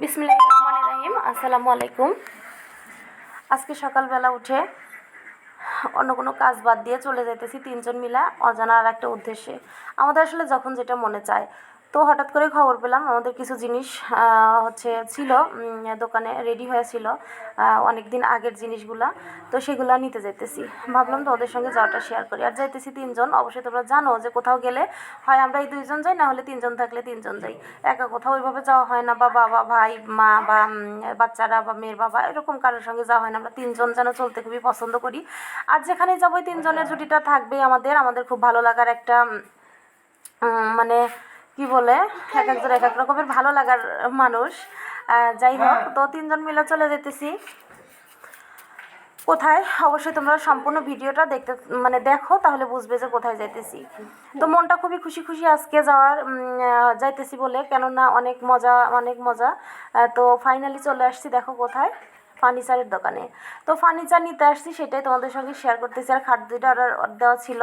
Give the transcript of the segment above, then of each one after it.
বিসমিল্লাহির রহমানির রহিম। আসসালামু আলাইকুম। আজকে সকালবেলা উঠে অন্য কোনো কাজ বাদ দিয়ে চলে যাইতেছি তিনজন মিলা অজানা আর একটা উদ্দেশ্যে। আমাদের আসলে যখন যেটা মনে চায়, তো হঠাৎ করে খবর পেলাম আমাদের কিছু জিনিস ছিল দোকানে রেডি হয়েছিল অনেক দিন আগের জিনিসগুলা। তো সেগুলো নিতে যাইতেছি, ভাবলাম তো ওদের সঙ্গে যাওয়াটা শেয়ার করি। আর যাইতেছি তিনজন। অবশ্যই তোমরা জানো যে কোথাও গেলে হয় আমরা এই দুইজন যাই, না হলে তিনজন থাকলে তিনজন যাই। একা কোথাও ওইভাবে যাওয়া হয় না, বা বাবা ভাই মা বা বাচ্চারা বা মেয়ের বাবা এরকম কারোর সঙ্গে যাওয়া হয় না। আমরা তিনজন যেন চলতে খুবই পছন্দ করি। আর যেখানে যাবো তিনজনের জুটিটা থাকবেই আমাদের খুব ভালো লাগার একটা মানে কি বলে, এক একজন এক এক রকমের ভালো লাগার মানুষ। যাই হোক, তো তিনজন মিলে চলে যেতেছি কোথায়। অবশ্যই তোমরা সম্পূর্ণ ভিডিওটা দেখো, তাহলে বুঝবে যে কোথায় যাইতেছি। তো মনটা খুবই খুশি খুশি আজকে যাইতেছি বলে, কেননা অনেক মজা। তো ফাইনালি চলে আসছি, দেখো কোথায়, ফার্নিচারের দোকানে। তো ফার্নিচার নিতে আসছি, সেটাই তোমাদের সঙ্গে শেয়ার করতেছি। আর খাট দুইটা অর্ডার দেওয়া ছিল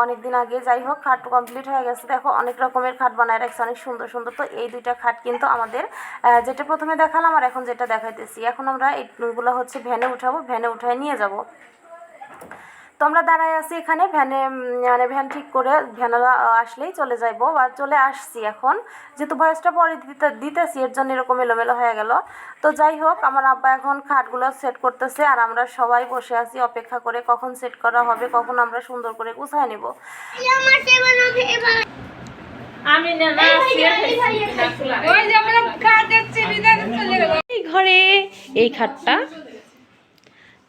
অনেক দিন আগে। যাই হোক, খাট কমপ্লিট হয়ে গেছে। দেখো অনেক রকমের খাট বানায় রাখছে, অনেক সুন্দর সুন্দর। তো এই দুইটা খাট কিন্তু আমাদের, যেটা প্রথমে দেখালাম আর এখন যেটা দেখাইতেছি, এখন আমরা এইগুলো ভ্যানে উঠাবো, ভ্যানে উঠায় নিয়ে যাব। তো আমরা দাঁড়ায় আছি এখানে ভ্যানে, ভ্যান ঠিক করে ভ্যানওয়ালা আসলেই চলে যাইবো, বা চলে আসছি এখন। যেহেতু ভয়েসটা পরে দিতেছি, এর জন্য এরকম এলোমেলো হয়ে গেল। তো যাই হোক, আমার আব্বা এখন খাটগুলো সেট করতেছে, আর আমরা সবাই বসে আছি অপেক্ষা করে কখন সেট করা হবে, কখন আমরা সুন্দর করে গুছায় নেব। এই ঘরে এই খাটটা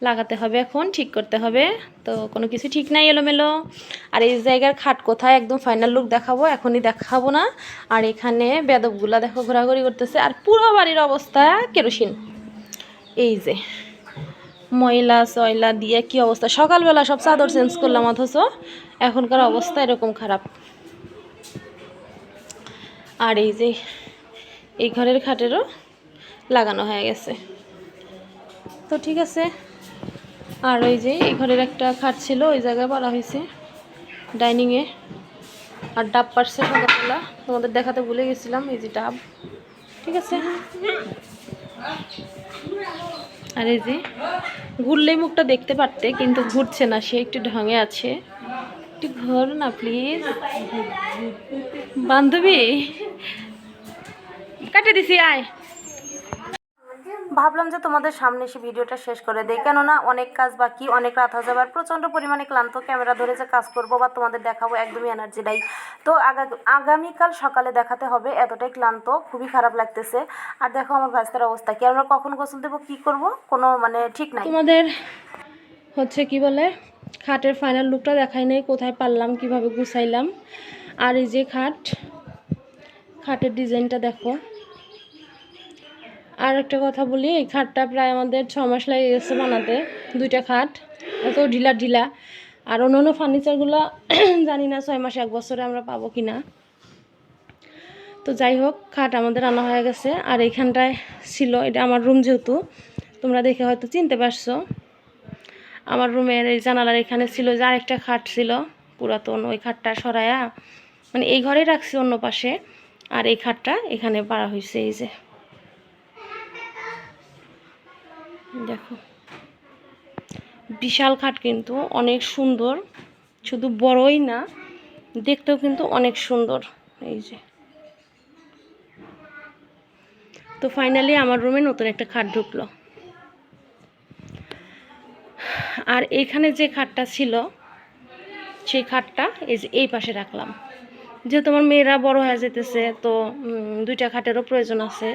লাগাতে হবে, এখন ঠিক করতে হবে। তো কোনো কিছু ঠিক নাই, এলোমেলো। আর এই জায়গার খাট কোথায় একদম ফাইনাল লুক দেখাবো, এখনই দেখাবো না। আর এখানে বেদবগুলা দেখো ঘোরাঘুরি করতেছে। আর পুরো বাড়ির অবস্থা কেরোসিন। এই যে ময়লা সয়লা দিয়ে কি অবস্থা। সকালবেলা সব চাদর চেঞ্জ করলাম, অথচ এখনকার অবস্থা এরকম খারাপ। আর এই যে এই ঘরের খাটেরও লাগানো হয়ে গেছে। তো ঠিক আছে। আর ওই যে এই ঘরের একটা খাট ছিল, ওই জায়গায় পড়া হয়েছে ডাইনিংয়ে। আর ডাব পারছে সকালবেলা, তোমাদের দেখাতে ভুলে গেছিলাম, এই যে ডাব। ঠিক আছে। আর এই যে ঘুরলেই মুখটা দেখতে পারতে, কিন্তু ঘুরছে না, সে একটু ঢঙে আছে। একটু ঘর না প্লিজ বান্ধবী, কাটে দিছি, আয়। ভাবলাম যে তোমাদের সামনে এসে ভিডিওটা শেষ করে দেই, কেননা অনেক কাজ বাকি, অনেক রাত হয়ে যাবে, আর প্রচণ্ড পরিমাণে ক্লান্ত। ক্যামেরা ধরে যে কাজ করবো বা তোমাদের দেখাবো, একদমই এনার্জি নাই। তো আগামীকাল সকালে দেখাতে হবে, এতটাই ক্লান্ত, খুবই খারাপ লাগতেছে। আর দেখো আমার ভাস্তার অবস্থা কি, আমরা কখন গোসল দেবো, কী করবো, কোনো ঠিক নাই। তোমাদের কি বলে, খাটের ফাইনাল লুকটা দেখাই নাই, কোথায় পারলাম, কিভাবে গুছাইলাম। আর এই যে খাটের ডিজাইনটা দেখো। আর একটা কথা বলি, এই খাটটা প্রায় আমাদের 6 মাস লেগে গেছে বানাতে, দুইটা খাট এত ঢিলা। আর অন্য ফার্নিচারগুলো জানি না 6 মাস 1 বছরে আমরা পাবো কি না। তো যাই হোক, খাট আমাদের আনা হয়ে গেছে। আর এইখানটায় ছিল, এটা আমার রুম, যেহেতু তোমরা দেখে হয়তো চিনতে পারছো। আমার রুমের এই জানালার এখানে ছিল যে আরেকটা খাট ছিল পুরাতন, ওই খাটটা সরায়া এই ঘরেই রাখছি অন্য পাশে। আর এই খাটটা এখানে পাড়া হয়েছে। এই যে দেখো, বিশাল খাট, কিন্তু অনেক সুন্দর, শুধু বড়ই না, দেখতেও কিন্তু অনেক সুন্দর। এই যে, তো ফাইনালি আমার রুমে নতুন একটা খাট ঢুকলো। আর এইখানে যে খাটটা ছিল, সেই খাটটা এই যে এই পাশে রাখলাম। যেহেতু আমার মেয়েরা বড় হয়ে যেতেছে, তো দুইটা খাটেরও প্রয়োজন আছে।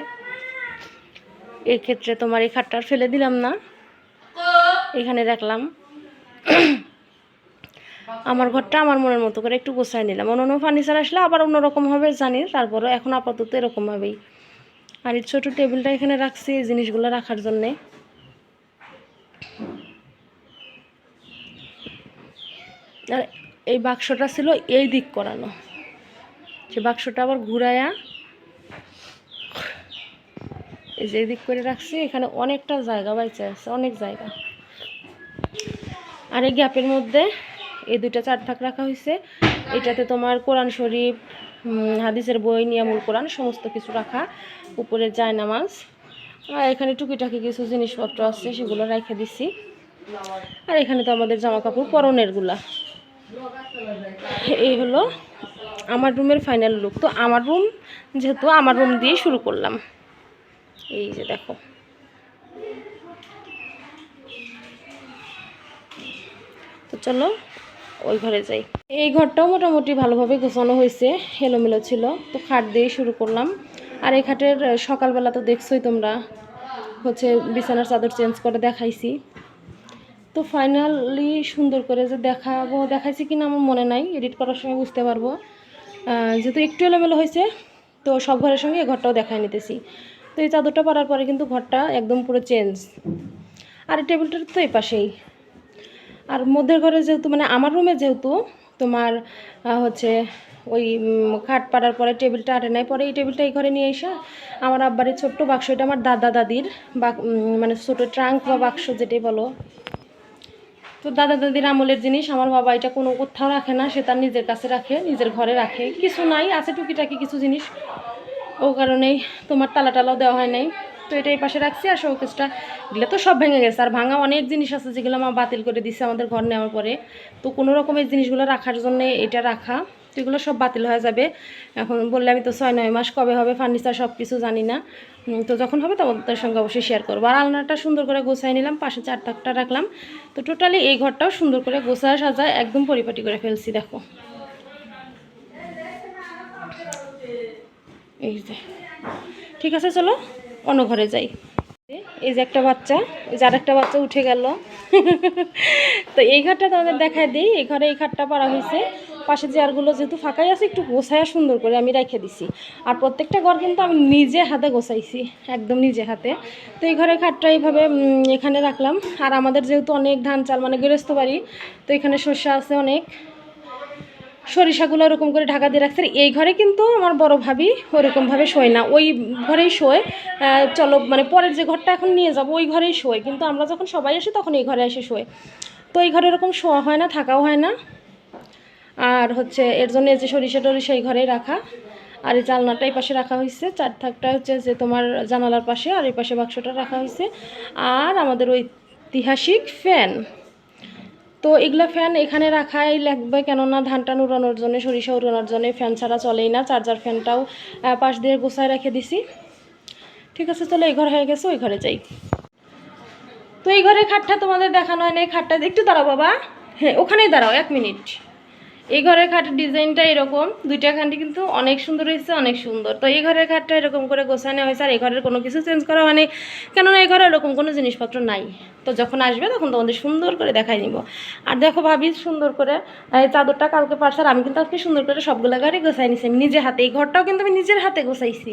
এই ক্ষেত্রে তোমার এই খাটটা ফেলে দিলাম না, এখানে রাখলাম। আমার ঘরটা আমার মনের মতো করে একটু গোছায় নিলাম। অন্য ফার্নিচার আসলে আবার অন্যরকম হবে জানি, তারপরও এখন আপাতত এরকমভাবেই। আর এই ছোটো টেবিলটা এখানে রাখছি এই জিনিসগুলো রাখার জন্যে। আর এই বাক্সটা ছিল এই দিক করানো, সে বাক্সটা আবার ঘুরায়া এই যে এই দিক করে রাখছি। এখানে অনেকটা জায়গা বাইচে আছে, অনেক জায়গা। আর এই গ্যাপের মধ্যে এই দুইটা 4 থাক রাখা হয়েছে। এটাতে তোমার কোরআন শরীফ হাদিসের বই, নিয়ামুল কোরআন সমস্ত কিছু রাখা, উপরে জায়নামাজ, আর এখানে টুকিটাকি কিছু জিনিসপত্র আছে সেগুলো রেখে দিছি। আর এখানে তো আমাদের জামা কাপড় পরনেরগুলা। এই হলো আমার রুমের ফাইনাল লুক। তো আমার রুম যেহেতু, আমার রুম দিয়ে শুরু করলাম। এই যে দেখো, তো চলো ওই ঘরে যাই। এই ঘরটাও মোটামুটি ভালোভাবে গোছানো হয়েছে, এলোমেলো ছিল। তো খাট দিয়ে শুরু করলাম। আর এই খাটের সকালবেলা তো দেখছোই তোমরা, হচ্ছে বিছানার চাদর চেঞ্জ করে দেখাইছি। তো ফাইনালি সুন্দর করে যে দেখাইছি কিনা আমার মনে নাই, এডিট করার সময় বুঝতে পারবো। যেহেতু একটু এলোমেলো হয়েছে, তো সব ঘরের সঙ্গে এই ঘরটাও দেখাই নিতেছি। তো এই চাদরটা পরার পরে কিন্তু ঘরটা একদম পুরো চেঞ্জ। আর এই টেবিলটার তো এই পাশেই। আর মধ্যের ঘরে যেহেতু, মানে আমার রুমে যেহেতু তোমার হচ্ছে ওই খাট পাড়ার পরে টেবিলটা আটে নাই, পরে এই টেবিলটা এই ঘরে নিয়ে এসে আমার আব্বারের ছোট্ট বাক্স, এটা আমার দাদা দাদির মানে ছোটো ট্রাঙ্ক বা বাক্স যেটাই বলো। তো দাদা দাদির আমলের জিনিস আমার বাবা এটা কোনো কোথাও রাখে না, সে তার নিজের কাছে রাখে, নিজের ঘরে রাখে। কিছু নাই, আছে টুকিটাকি কিছু জিনিস, ও কারণেই তোমার তালা টালাও দেওয়া হয় নাই। তো এটা এই পাশে রাখছি। আর শোকেসটা এগুলো তো সব ভেঙে গেছে, আর ভাঙা অনেক জিনিস আছে যেগুলো আমার বাতিল করে দিচ্ছে আমাদের ঘর নেওয়ার পরে। তো কোনো রকমের জিনিসগুলো রাখার জন্য এটা রাখা, তো এগুলো সব বাতিল হয়ে যাবে। এখন বললে আমি তো 6-9 মাস কবে হবে ফার্নিচার সব কিছু জানি না। তো যখন হবে তোমাদের সঙ্গে অবশ্যই শেয়ার করবো। আর আলনাটা সুন্দর করে গোছাই নিলাম, পাশে 4 তাকটা রাখলাম। তো টোটালি এই ঘরটাও সুন্দর করে গোছায় সাজায় একদম পরিপাটি করে ফেলছি। দেখো এই যে, ঠিক আছে চলো অন্য ঘরে যাই। এই যে একটা বাচ্চা, এই যে আরেকটা বাচ্চা উঠে গেল। তো এই ঘরটা তোমাদের দেখায় দিই। এই ঘরে এই খাটটা পাড়া হয়েছে, পাশে চেয়ারগুলো যেহেতু ফাঁকাই আছে একটু গোছায়া সুন্দর করে আমি রেখে দিছি। আর প্রত্যেকটা ঘর কিন্তু আমি নিজে হাতে গোছাইছি, একদম নিজে হাতে। তো এই ঘরের খাটটা এইভাবে এখানে রাখলাম। আর আমাদের যেহেতু অনেক ধান চাল, মানে গৃহস্থ বাড়ি, তো এখানে শস্য আছে অনেক, সরিষাগুলো এরকম করে ঢাকা দিয়ে রাখছে। এই ঘরে কিন্তু আমার বড় ভাবি ওরকমভাবে শোয় না, ওই ঘরেই শোয়। চলো মানে পরের যে ঘরটা এখন নিয়ে যাবো ওই ঘরেই শোয়, কিন্তু আমরা যখন সবাই আসি তখন এই ঘরে এসে শোয়। তো এই ঘরে এরকম শোয়া হয় না, থাকাও হয় না। আর হচ্ছে এর জন্য এই যে সরিষা টরিষা এই ঘরেই রাখা। আর এই জানলাটা এই পাশে রাখা হয়েছে, 4 থাকটা হচ্ছে যে তোমার জানালার পাশে, আর এই পাশে বাক্সটা রাখা হয়েছে। আর আমাদের ঐতিহাসিক ফ্যান, তো এগুলা ফ্যান এখানে রাখাই লাগবে, কেননা ধান টান উড়ানোর জন্য, সরিষা উড়ানোর জন্য ফ্যান ছাড়া চলেই না। চার্জার ফ্যানটাও পাশ দিয়ে গোছায় রেখে দিছি। ঠিক আছে চলো, এই ঘর হয়ে গেছে, ওই ঘরে যাই। তো এই ঘরের খাটটা তোমাদের দেখানো হয় না, এই খাটটা একটু দাঁড়াও বাবা, হ্যাঁ ওখানেই দাঁড়াও 1 মিনিট। এই ঘরের খাটের ডিজাইনটা এরকম, দুইটা খানটি কিন্তু অনেক সুন্দর হয়েছে, অনেক সুন্দর। তো এই ঘরের খাটটা এরকম করে গোছানো হয়েছে। আর এই ঘরের কোনো কিছু চেঞ্জ করা হয়নি, কেননা এই ঘরে এরকম কোনো জিনিসপত্র নাই। তো যখন আসবে তখন তোমাদের সুন্দর করে দেখাই নিব। আর দেখো ভাবি সুন্দর করে এই চাদরটা কালকে পারছে, আর আমি কিন্তু আজকে সুন্দর করে সবগুলো গাড়ি গোছাই নিছি আমি নিজের হাতে। এই ঘরটাও কিন্তু আমি নিজের হাতে গোছাইছি।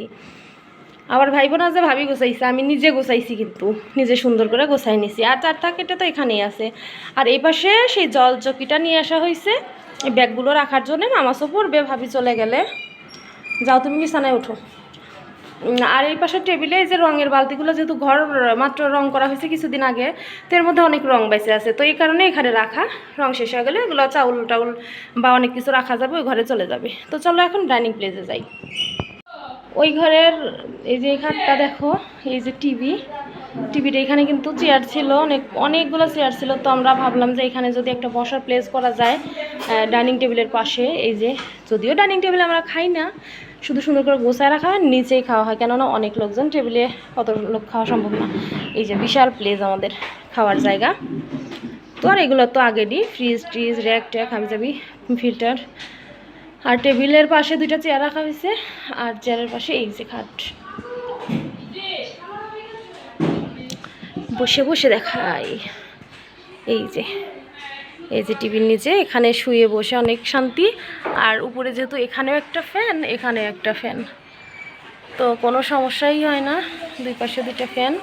আবার ভাইব না যে ভাবি গোছাইছে, আমি নিজে গোছাইছি, কিন্তু নিজে সুন্দর করে গোছাই নিছি। আর 4 থাক এটা তো এখানেই আছে। আর এই পাশে সেই জল চকিটা নিয়ে আসা হয়েছে এই ব্যাগগুলো রাখার জন্য। নামাজও পড়বে ভাবি চলে গেলে, যাও তুমি বিছানায় ওঠো। আর এই পাশের টেবিলে এই যে রঙের বালতিগুলো, যেহেতু ঘর মাত্র রং করা হয়েছে কিছুদিন আগে, তো এর মধ্যে অনেক রং বেঁচে আছে, তো এই কারণে এখানে রাখা। রং শেষ হয়ে গেলে এগুলো চাউল টাউল বা অনেক কিছু রাখা যাবে, ওই ঘরে চলে যাবে। তো চলো এখন ডাইনিং প্লেসে যাই। ওই ঘরের এই যে খাটটা দেখো, এই যে টিভিটা এখানে কিন্তু চেয়ার ছিল, অনেকগুলো চেয়ার ছিল। তো আমরা ভাবলাম যে এখানে যদি একটা বসার প্লেস করা যায় ডাইনিং টেবিলের পাশে। এই যে, যদিও ডাইনিং টেবিলে আমরা খাই না, শুধু সুন্দর করে গোছায় রাখা হয়, নিচেই খাওয়া হয়, কেননা অনেক লোকজন, টেবিলে কত লোক খাওয়া সম্ভব না। এই যে বিশাল প্লেস আমাদের খাওয়ার জায়গা। তো আর এগুলো তো আগেরই, ফ্রিজ ট্রিজ র্যাক ট্যাক হাবি যাবি ফিল্টার। আর টেবিলের পাশে 2টা চেয়ার রাখা হয়েছে, আর চেয়ারের পাশে এই যে খাট। বসে বসে দেখাই, এই যে টিভির নিচে এখানে শুয়ে বসে অনেক শান্তি। আর উপরে যেহেতু এখানেও একটা ফ্যান, এখানেও একটা ফ্যান, তো কোনো সমস্যাই হয় না, 2 পাশে 2টা ফ্যান।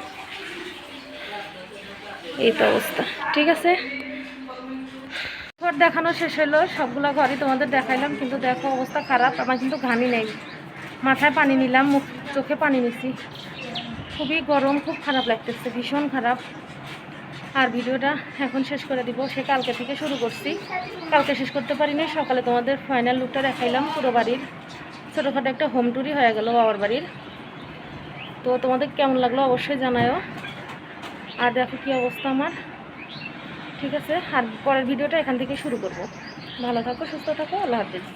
এই তো অবস্থা, ঠিক আছে। ঘর দেখানো শেষ হলো, সবগুলো ঘরই তোমাদের দেখাইলাম, কিন্তু দেখো অবস্থা খারাপ। আমার কিন্তু ঘামি নেই, মাথায় পানি নিলাম, মুখ চোখে পানি নিছি, খুবই গরম, খুব খারাপ লাগতেছে, ভীষণ খারাপ। আর ভিডিওটা এখন শেষ করে দিব, সে কালকে থেকে শুরু করছি, কালকে শেষ করতে পারিনি। সকালে তোমাদের ফাইনাল লুকটা দেখাইলাম পুরো বাড়ির। ছোটোখাটো একটা হোম ট্যুরই হয়ে গেল বাবার বাড়ির। তো তোমাদের কেমন লাগলো অবশ্যই জানাও। আর দেখো কী অবস্থা আমার। ঠিক আছে, আর পরের ভিডিওটা এখান থেকে শুরু করব। ভালো থাকো, সুস্থ থাকো, আল্লাহ হাফিজ।